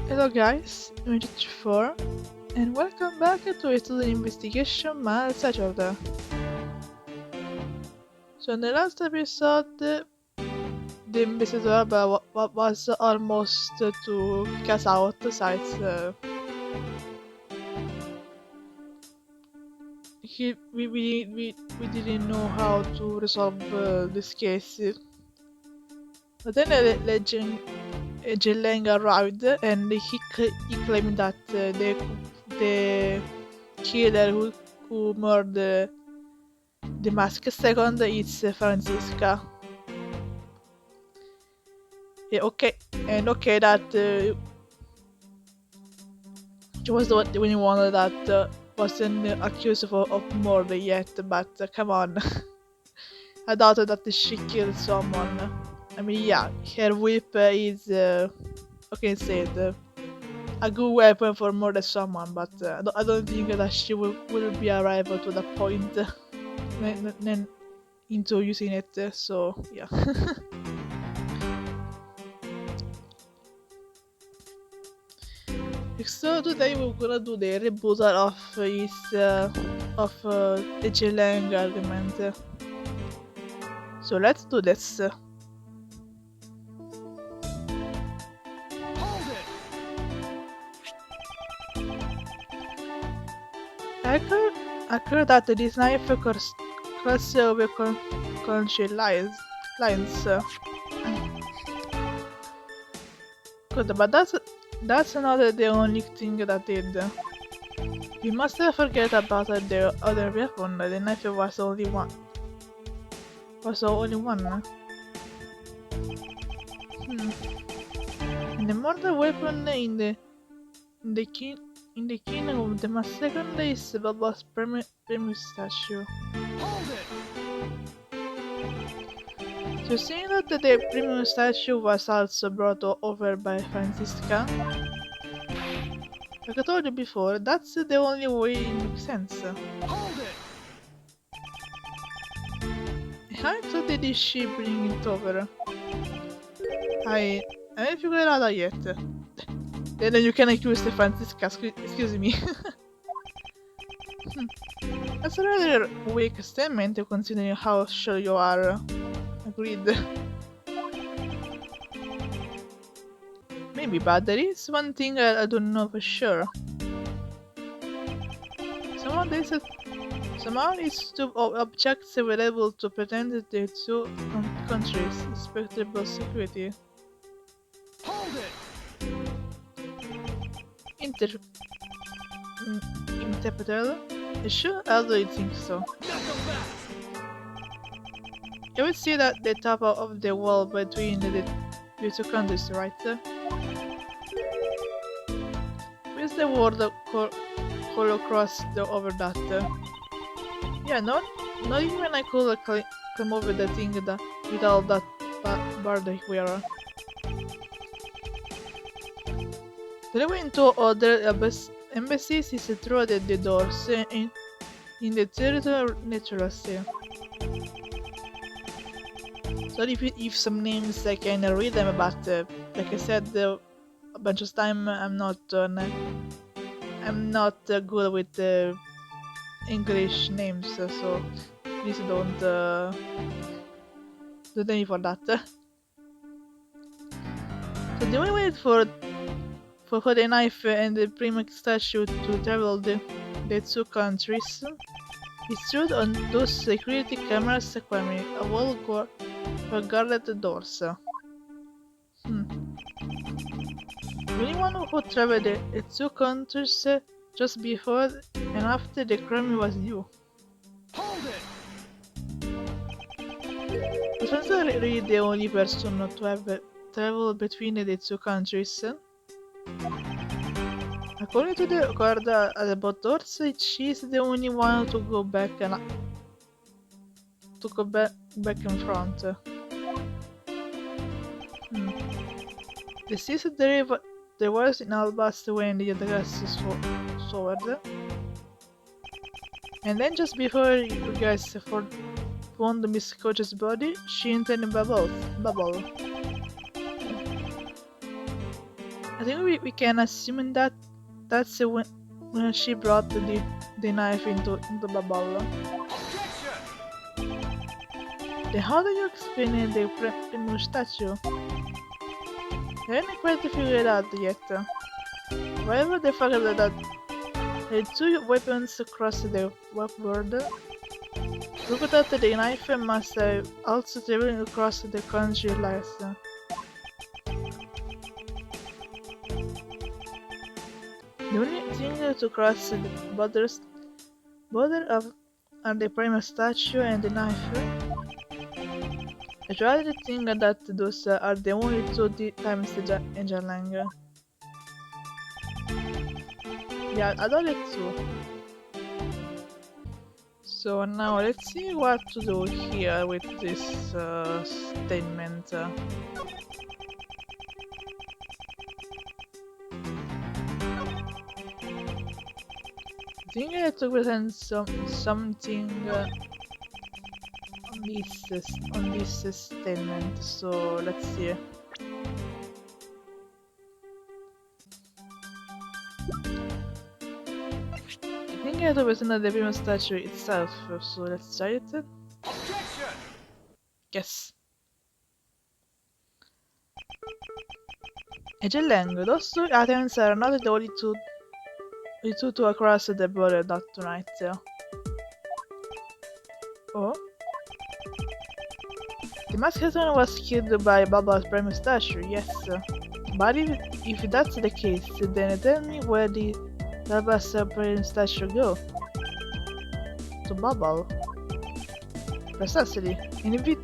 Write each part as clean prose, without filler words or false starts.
Hello guys, I'm 4 and welcome back to a little investigation mal Saturday. So in the last episode, the investigator was almost to cast out the sites. We didn't know how to resolve this case. But then Jeleng arrived and he claimed that the killer who murdered the mask second is Francisca. Yeah, okay, and okay that she was the only one that wasn't accused of murder yet, but come on. I doubt that she killed someone. I mean, yeah, her whip is, how can I say it, a good weapon for murder someone, but I don't think that she will be arrived to the point into using it, so yeah. So today we're gonna do the rebuttal of his the Chilang argument. So let's do this. I heard that this knife crosses over country lines. Good, but that's not the only thing that did. We must forget about the other weapon. The knife was only one. Was only one. Hmm. And the murder weapon in the king in the kingdom of the massacre is Baba's premium statue. So seeing that the premium statue was also brought over by Francisca, like I told you before, that's the only way it makes sense. How exactly did she bring it over? I haven't figured it out yet. Then you can accuse the Francisca, excuse me. That's a rather weak statement considering how sure you are. Agreed. Maybe, but there is one thing I don't know for sure. Someone they said somehow these two objects were able to pretend that they're two countries, respectable security. Inter Interpreter? Sure, I don't think so. You will see that the top of the wall between the two countries, right? Where's the word Holocaust over that? Yeah, not even I could come over the thing that with all that barbaric wear. They went to other embassies is through the doors in the territory natural sea. Sorry if some names I can read them, but like I said a bunch of time, I'm not good with English names, so please don't me for that. So the only way for the knife and the Primac statue to travel the two countries is through on those security cameras acquiring a wall guarded the doors. Hmm. Anyone who traveled the two countries just before and after the crime was you. Was Franza really the only person not to have traveled between the two countries? According to the guard at the boat doors, she's the only one to go back and back in front. Hmm. The season there was in Albast when the address forward. And then just before you guys found Miss Coach's body, she entered in bubble. I think we can assume that that's when she brought the knife into the ball. Then how do you explain the new statue? I haven't quite figured it out yet. However, the fact that the two weapons across the whiteboard, look at the knife must have also traveled across the country lines. The only thing to cross the border of are the prime statue and the knife. I try to think that those are the only two times in Jalang. Yeah, I don't it too. So now let's see what to do here with this statement. I think I have to present something on this statement. So let's see. I think I have to present the Pima statue itself. So let's try it. Yes. Eccellente, those two items are not the only two to across the border that tonight. Oh? The Musketon was killed by Baba's prime statue, yes. But if that's the case, then tell me where the Baba's prime statue go? To Bubble. Precisely. And if the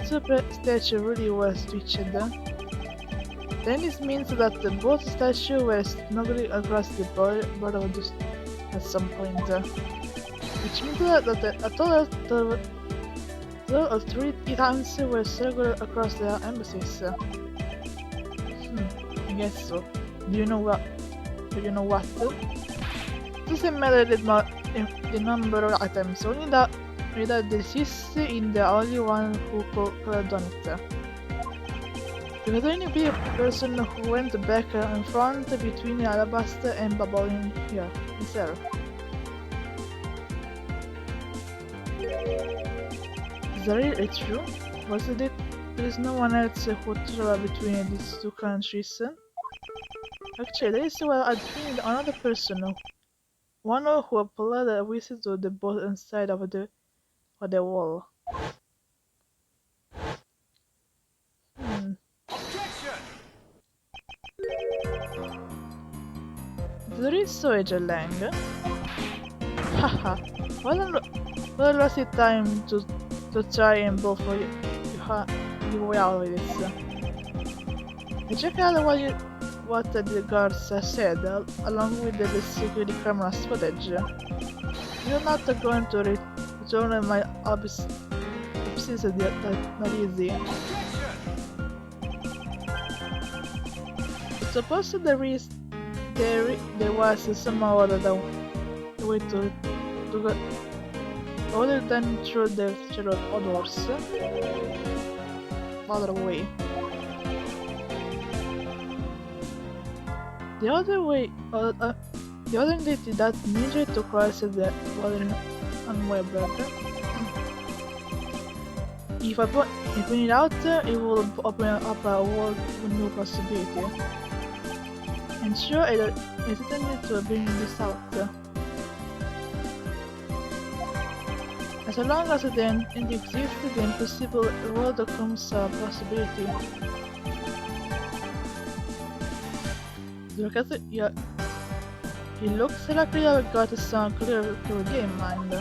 super statue really was switched, then this means that both statues were snugly across the border at some point. Which means that a total of 3 times were circled across the embassies. I guess so. Do you know what? It doesn't matter the number of items, only that deceased in the only one who could have done it. There was only be a person who went back and front between Alabaster and Bubble here. Is there? Is that really true? Was it? There is no one else who traveled between these two countries. Actually, there is another person. One who applied a visit to the both inside of the wall. There is so Lang. Haha. Well, was it time to try and both you way out with this? I checked out what the guards said, along with the security camera's footage. You're not going to return my absence that easy. Suppose there was somehow other way to go other than through the doors. Other way. The other way, the other entity that needed to cross the water on Weber. If I point it out, it will open up a world with new possibility. And sure, I hesitated to bring this out. As long as the entity exists, the impossible world becomes a possibility. Look at it, yeah. It looks like you've got some clear game mind.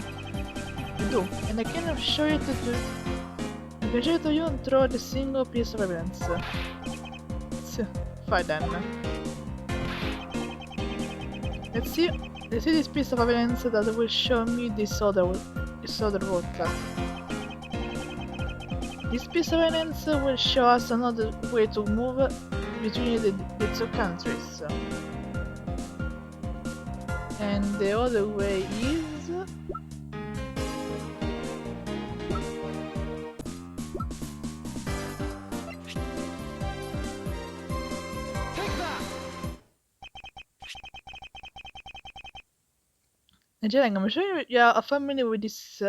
You do, and I can show it to you through the single piece of evidence. Fine then. Let's see this piece of evidence that will show me this other route. This piece of evidence will show us another way to move between the two countries. And the other way is... Jelen, I'm sure you are familiar with this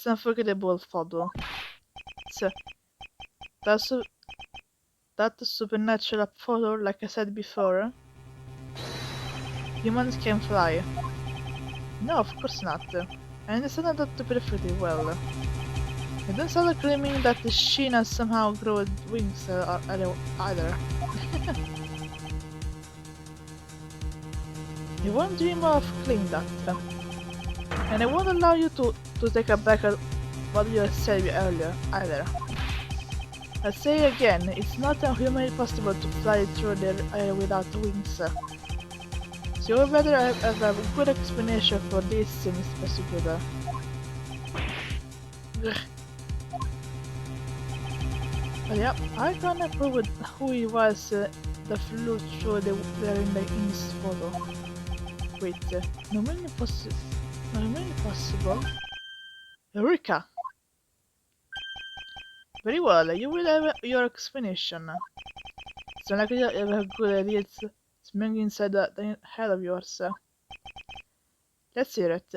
unforgettable photo. So, that's that supernatural photo, like I said before. Humans can fly. No, of course not. I understand that perfectly well. I don't start claiming that the Sheena somehow grew wings either. I won't dream of claiming that. And I won't allow you to take back what you said earlier either. I say again, it's not humanly possible to fly through the air without wings. So you better have a good explanation for this, Mr. Prosecutor. But yeah, I can't prove who he was that flew through there in this photo. Wait, humanly possible? Eureka! Very well, you will have your explanation. It's not like you have a good idea, it's smelling inside the head of yours. Let's hear it.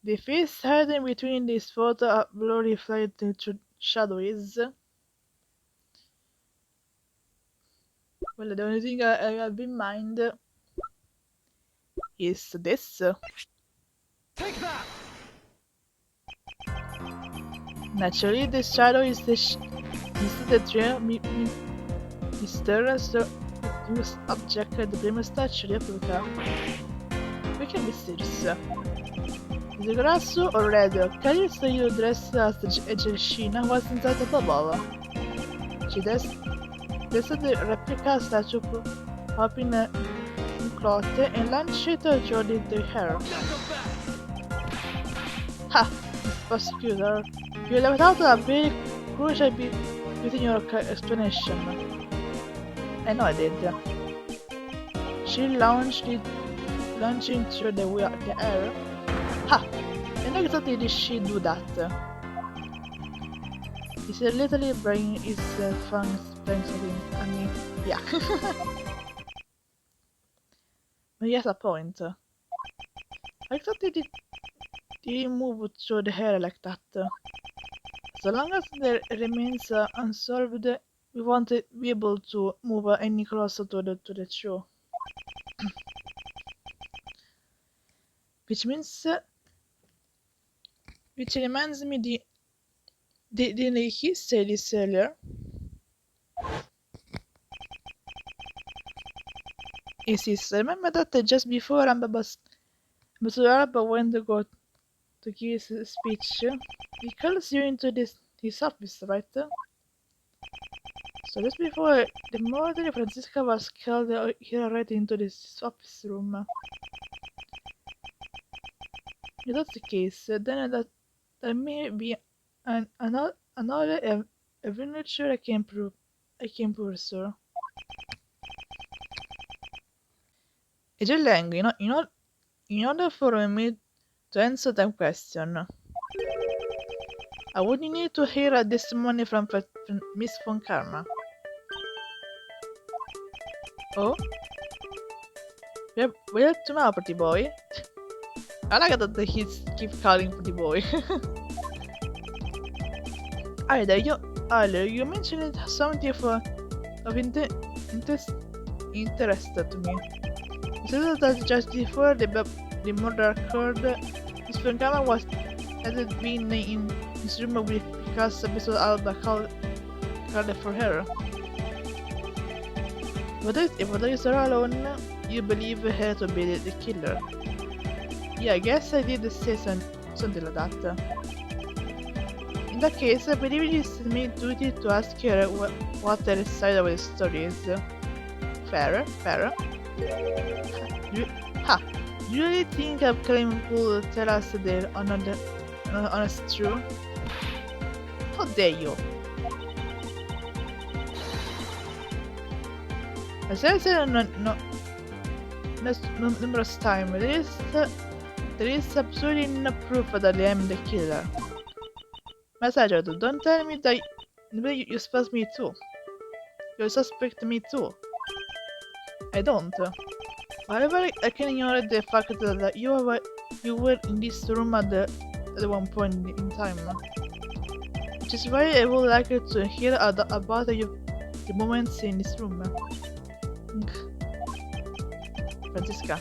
The face hiding between this photo of blurry flight into shadow is... Well, the only thing I have in mind is this. Take that! Naturally, the shadow is the mysterious object the prima statue replica. We can be serious. Is it grasso or red? Carrie saw you dressed as a Jelshina was inside the bubble. She tested the replica statue up in cloth and launched it toward the hair. Ha! Prosecutor, you left out a very crucial bit within your explanation. I know I did. She launched into the air. Ha! And exactly did she do that? His little brain is functioning. I mean, yeah. But he has a point. Exactly did he move through the hair like that? So long as there remains unsolved, we won't be able to move any closer to the truth. Which means, which reminds me, didn't he say this earlier? Yes, remember that just before Ambassador Alba went to go to give his speech, he calls you into his office, right? So just before the murder, Francisca was called here right into this office room. If that's the case, then that may be another adventure I can pursue. Agent Lang, in order for me to answer that question, I would need to hear a testimony from Miss Von Karma. Oh? We're to now, pretty boy. I like that he keeps calling pretty boy. Either you mentioned something of interest to me. You said that just before the murder occurred, Miss Von Karma had been in his room because Mr. Alba called for her. But if Mother is alone, you believe her to be the killer. Yeah, I guess I did say something like that. In that case, I believe it is my duty to ask her what her side of the story is. Fair. Do you really think a claim will tell us their honest truth? How dare you? As I said numerous times, there is absolutely no proof that I am the killer. Massager, don't tell me that you suspect me too. You suspect me too. I don't. However, I can ignore the fact that you were in this room at one point in time. Which is why I would like to hear about your moments in this room. Francesca,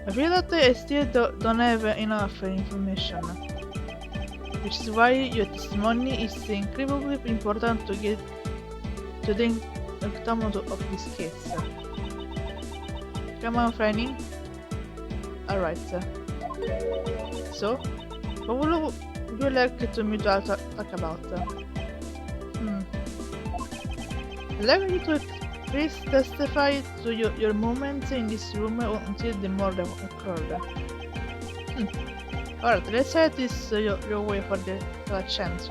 I feel that I still don't have enough information. Which is why your testimony is incredibly important to get to the outcome of this case. Come on, Franny. Alright. So, what would you like to me to talk about? I'd like you to please testify to your moments in this room until the murder occurred. Alright, let's say this your way for the chance.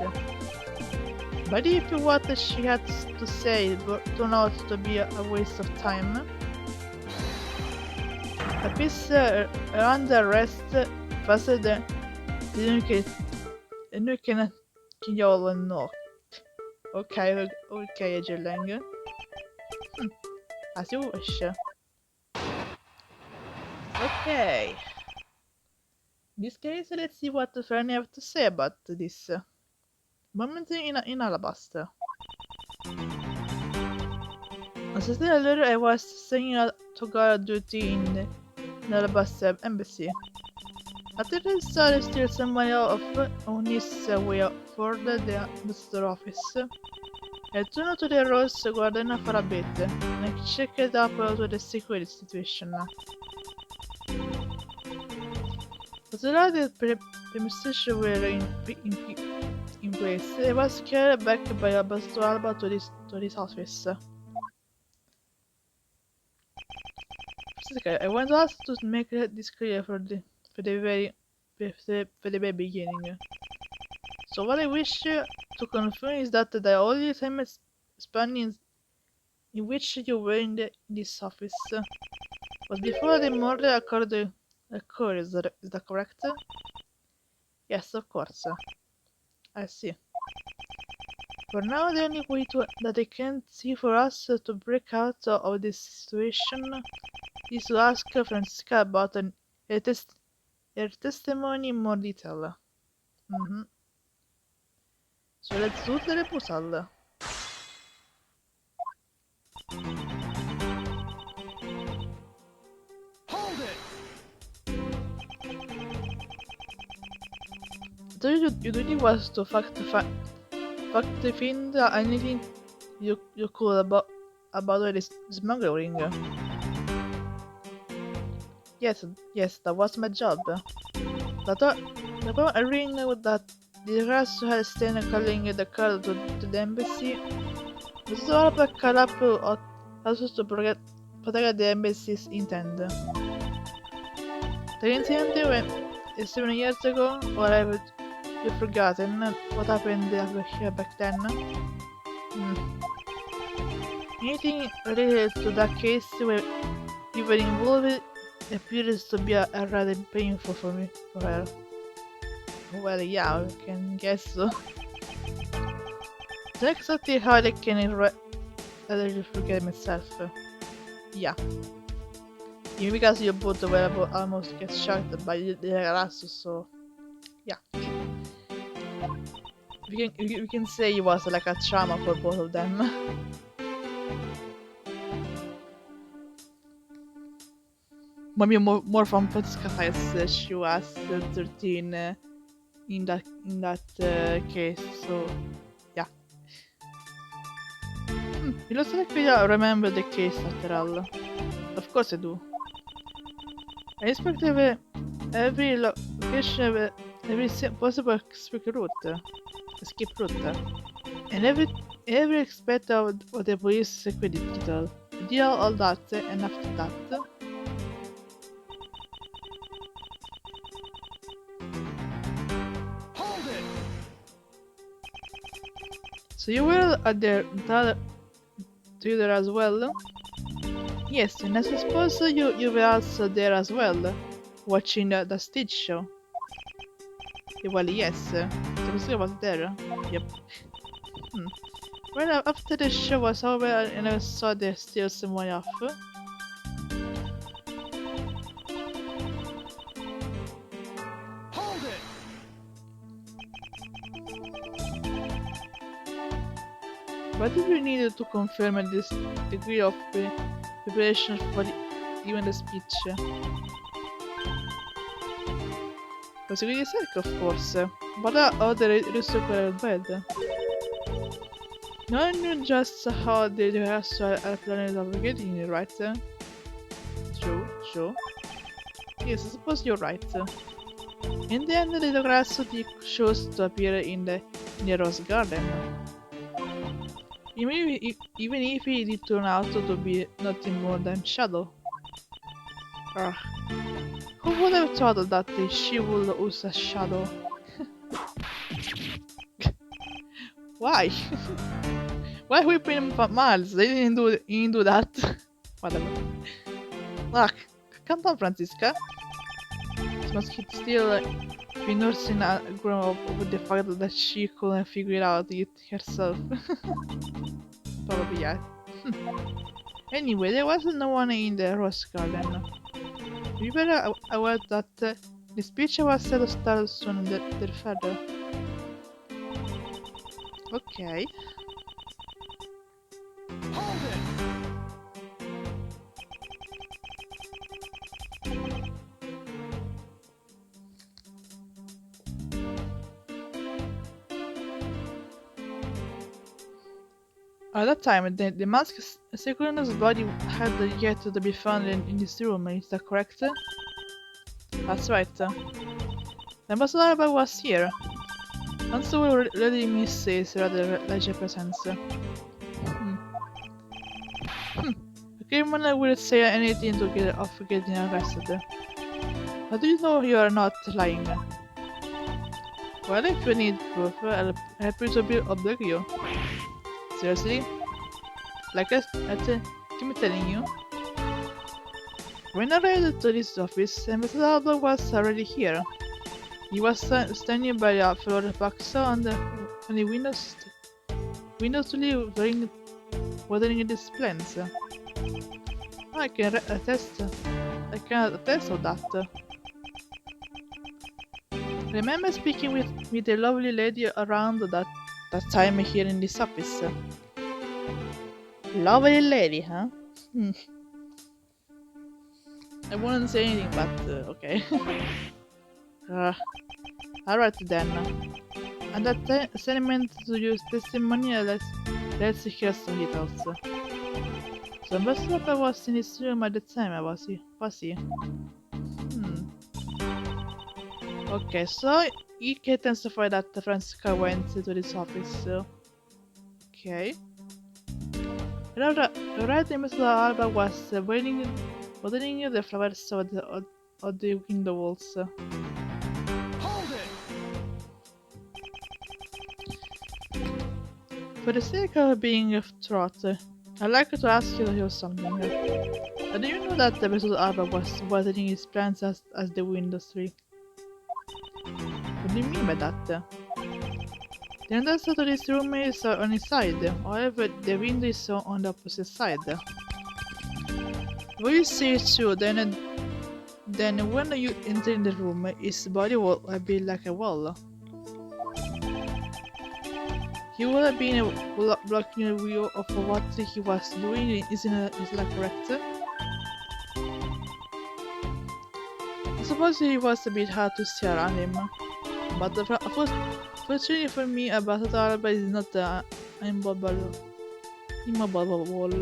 But if what she had to say turned out to be a waste of time, a piece around the rest faster than nu kan jag nog. Okay, Egelang. As you wish. Okay. In this case, let's see what Fernie have to say about this moment in Alabaster. As I said earlier, I was singing to guard duty in the Alabaster embassy. At the rest, I still someone on his way for the ambassador office. I turned to the Rose Garden for a bit, and checked up to the security situation. As the premises were in place, I was carried back by Ambassador Alba to this office. I want to ask to make this clear for the very beginning. So what I wish to confirm is that the only time span in which you were in this office was before the murder occurred. Is that correct? Yes, of course. I see. For now, the only way that I can see for us to break out of this situation is to ask Francesca about her testimony in more detail. So let's do the proposal. Hold it! So your duty was to fact find anything you could about the smuggling. Yes, that was my job. The point I ring that the rest had stayed calling the card to the embassy was solo per carapo also to protect the embassy's intent. The incident went 7 years ago, or have you forgotten what happened here back then? Anything related to that case where you were involved appears to be a rather painful for her. Well, yeah, I can guess so. That's exactly how I can rather forget myself. Yeah. Even because you both were almost get shot by the Ragazzo, so yeah. We can say it was like a trauma for both of them. Maybe more from Francesca as she was 13 in that case, so yeah. It looks like we remember the case after all. Of course I do. I expect every location, every possible escape route, and every aspect of the police security detail. Deal all that, and after that. Hold it! So you were at the theater as well? Yes, and I suppose you were also there as well, watching the stage show. Well, yes, Teresa was there. Yep. Well, after the show was over and I saw they steal someone off. Hold it! What did you need to confirm this degree of preparation for even the speech? Was it sick, of course, but other research bed. No one knew just how the rehearsal are planning of getting it, right? True. Yes, I suppose you're right. In the end, the grass chose to appear in the rose garden. Even if he did turn out to be nothing more than shadow. Ugh. Who would have thought that she would use a shadow? Why? Why whipping Miles? He didn't do that. Whatever. Look, calm down, Francisca. Must he still be nursing a grown up with the fact that she couldn't figure out it herself? Probably yeah. Anyway, there was no one in the rose garden. We were aware that the speech was set to start soon further. Okay. Hold it! At that time, the mask's synchronous body had yet to be found in this room, is that correct? That's right. The Ambassador Alba was here. And so we already miss his rather leisure presence. A criminal will say anything to get off getting arrested. How do you know you are not lying? Well, if you need proof, I'll happy to oblige you. Seriously? Like I'm telling you? When I arrived to this office, Ambassador Alba was already here. He was standing by a floor box on the windows to leave watering his plants. I can attest of that. Remember speaking with the lovely lady around that time here in this office? Lovely lady, huh? I wouldn't say anything, but okay. Alright then. And that assignment to use testimony, let's hear some details. So Ambassador was in his room at the time, was he? Okay, so he can testify that Francisca went to this office. Okay. Right, Ambassador Alba was watering the flowers of the window walls. Hold it! For the sake of being a trot, I'd like to ask you something. Do you know that Ambassador Alba was watering his plants as the window tree? What do you mean by that? The entrance to this room is on his side, however the window is on the opposite side. When you see it through, then when you enter in the room, his body will be like a wall. He would have been blocking the view of what he was doing, isn't that correct? I suppose it was a bit hard to see around him, but fortunately for me, Ambassador Alba is not an immobile wall.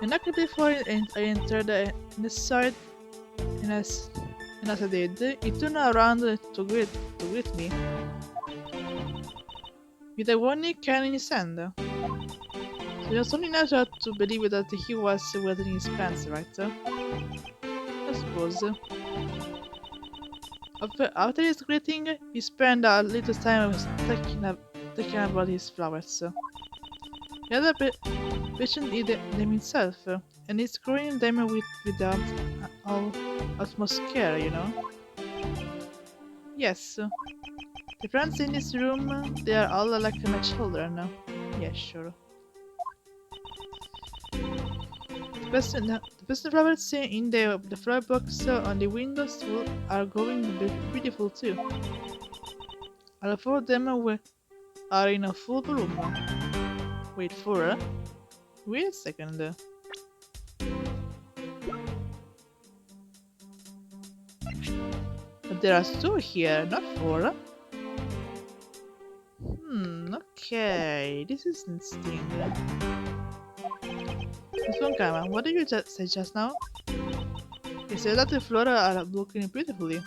And not before I entered the side, and as I did, he turned around to greet me. With a warning can in his hand. So it was only natural to believe that he was watering his plants, right? I suppose. After his greeting, he spent a little time talking about his flowers. He had a patient them himself, and he's growing them with utmost care, you know? Yes. The friends in this room, they are all like my children. Yeah, sure. The best flowers in the flower box on the windows are going beautiful too. All four of them are in a full bloom. Wait for wait a second. But there are two here, not four. Okay, this is interesting. This one, Kama, what did you say just now? You said that the flora are looking beautifully.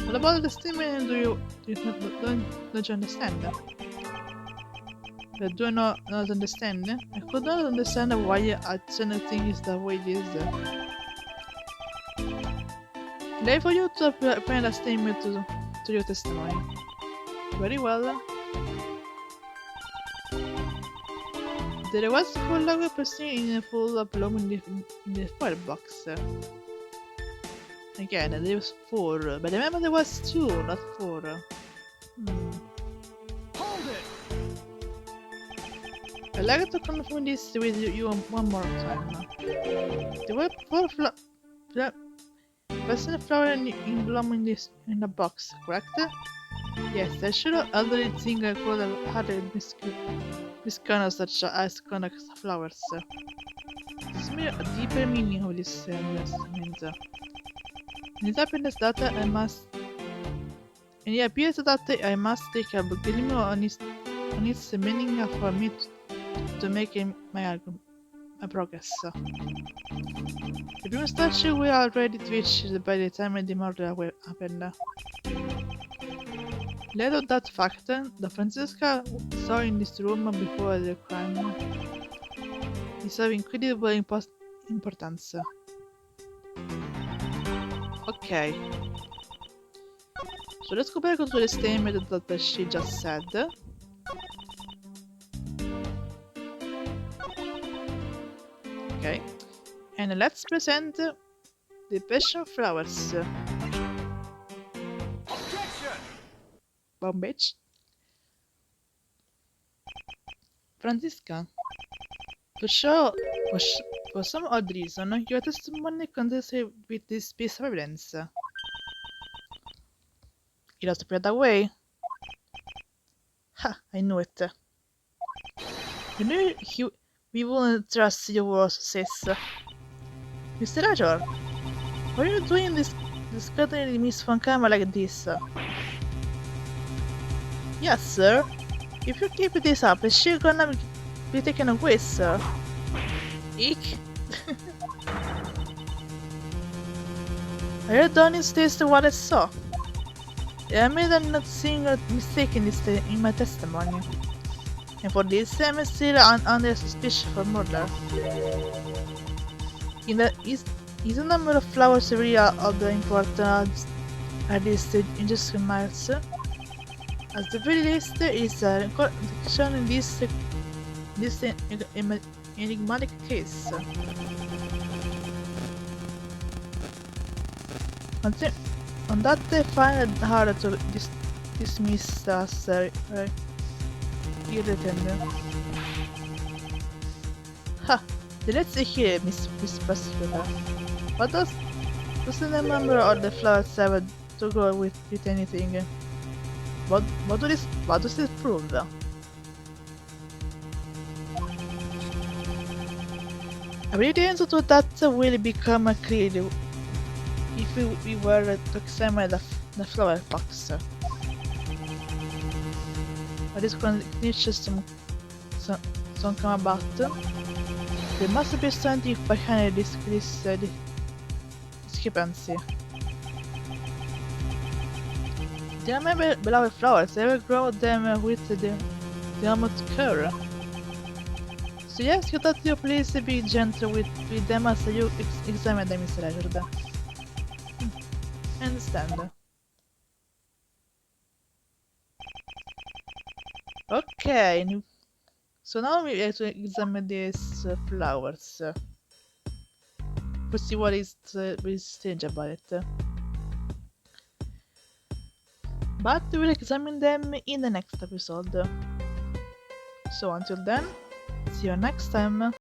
What about the steaming? Don't you understand? Do you not understand? I could not understand why a channel thing is the way it is. Lei for you to append a statement to your testimony. Very well. There was a full log person in a full bloom in the firebox. Again, there was four, but remember there was two, not four. Hold it! I'd like to confirm this with you one more time. There were four flower in bloom in the box, correct? Yes, I should have already think I could have had a misconduct such as conduct flowers. This may a deeper meaning of this investment. In it happens that I must, and it appears that I must take a beginning on its meaning for me to make my progress. The Bloom statue will already reached by the time the murder happened. Led of that fact, the Francesca saw in this room before the crime is of incredible importance. Okay. So let's go back to the statement that she just said. Okay. And let's present the passion flowers. Objection! Bomb bitch. Francisca. For some odd reason, your testimony contests with this piece of evidence. He lost spread away. Ha, I knew it. You knew we wouldn't trust your words, sis. Mr. Rajor, why are you doing this discarding Miss Von Kama like this? Yes, sir. If you keep this up, is she gonna be taken away, sir? Eek. I heard Donnie states what I saw. I made a not single mistake in my testimony. And for this, I'm still under suspicion for murder. Is the number of flowers really of the importance at least in just miles? At the very least, is a contradiction in this enigmatic case. On that, I find it hard to dismiss as irritating. Ha! Let's see here, Miss Prosecutor. What does the number of the flowers have to go with anything? What does this prove, though? Evidence to that will become clear if we were to examine the flower box. What is cognition some come about? There must be something behind this discrepancy. Do my beloved flowers ever grow them with the almond curl? So yes, you thought you please be gentle with them as you examine them, Mr. Rajorda. I understand. Okay, so now we have to examine these flowers. To see what is strange about it. but we'll examine them in the next episode. So until then, see you next time.